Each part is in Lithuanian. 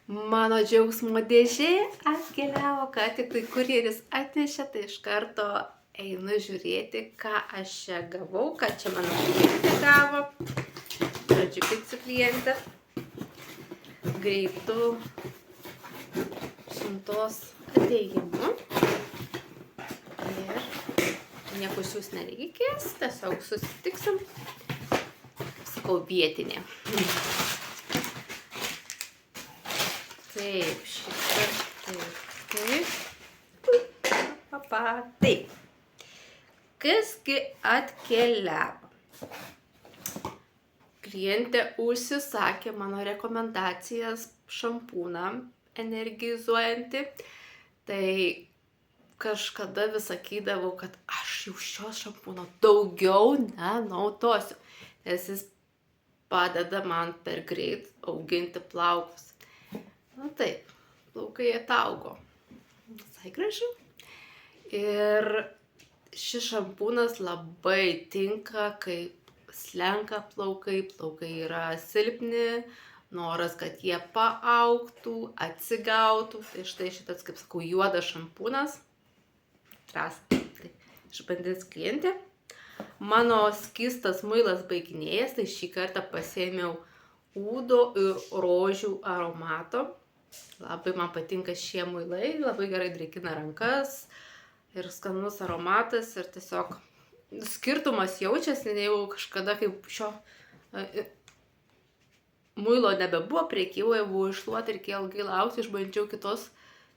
Mano džiaugsmo dėžė atkeliavo, ką tik tai kurjeris atnešė, tai iš karto einu žiūrėti, ką aš čia gavau, ką čia mano klientė gavo. Žodžiu, picų klientė. Greitų siuntos atėjimu. Ir nieko siūs nereikės, tiesiog susitiksim, kaip sakau, vietinė. Taip, šitą, taip. Kasgi atkeliavo? Klientė užsisakė mano rekomendacijas šampūną energizuojantį. Tai kažkada vis sakydavau, kad aš jau šios šampūno daugiau nenaudosiu, nes jis padeda man per greit auginti plaukus. Na taip, plaukai ataugo visai gražiai. Ir šis šampūnas labai tinka, kai slenka plaukai, plaukai yra silpni, noras, kad jie paaugtų, atsigautų. Tai štai šitas, kaip sakau, juodas šampūnas. Trasa. Tai išbandys klientė. Mano skystas muilas baiginėjas, tai šį kartą pasėmiau ūdo ir rožių aromato. Labai man patinka šie muilai, labai gerai drėkina rankas ir skanus aromatas ir tiesiog skirtumas jaučiasi, jau kažkada kaip šio muilo nebebuvo prekyboje, buvo iššluota ir reikėjo ilgai laukti, išbandžiau kitos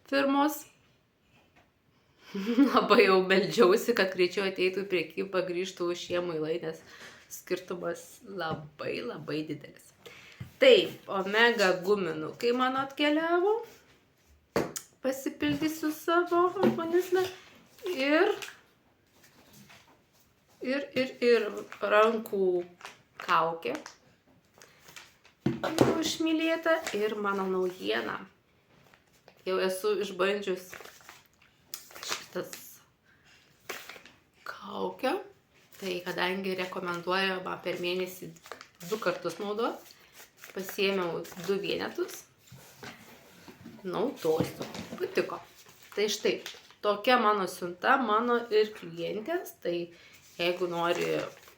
firmos. Labai jau meldžiausi, kad greičiau ateitų į prekybą, grįžtų šie muilai, nes skirtumas labai labai didelis. Taip, Omega guminukai mano atkeliavo. Pasipildysiu savo organizme. Ir rankų kaukė. Užmylėta. Ir mano naujiena. Jau esu išbandžius šitas kaukę. Tai kadangi rekomenduojama per mėnesį 2 kartus naudoti, pasiėmiau 2 vienetus. Naudosiu. Patiko. Tai štai, tokia mano siunta, mano ir klientės. Tai jeigu nori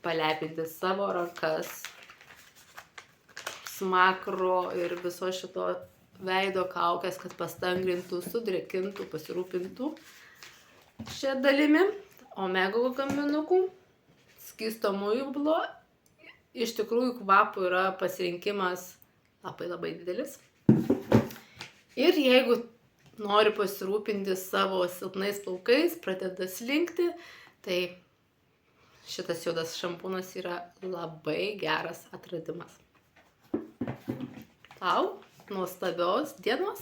palepinti savo rankas, smakro ir viso šito veido kaukės, kad pastangrintų, sudrėkintų, pasirūpintų šią dalimi, Omega gaminukų, skysto muilo, iš tikrųjų kvapų yra pasirinkimas labai labai didelis. Ir jeigu nori pasirūpinti savo silpnais plaukais, pradeda slinkti, tai šitas juodas šampūnas yra labai geras atradimas. Tau nuostabios dienos.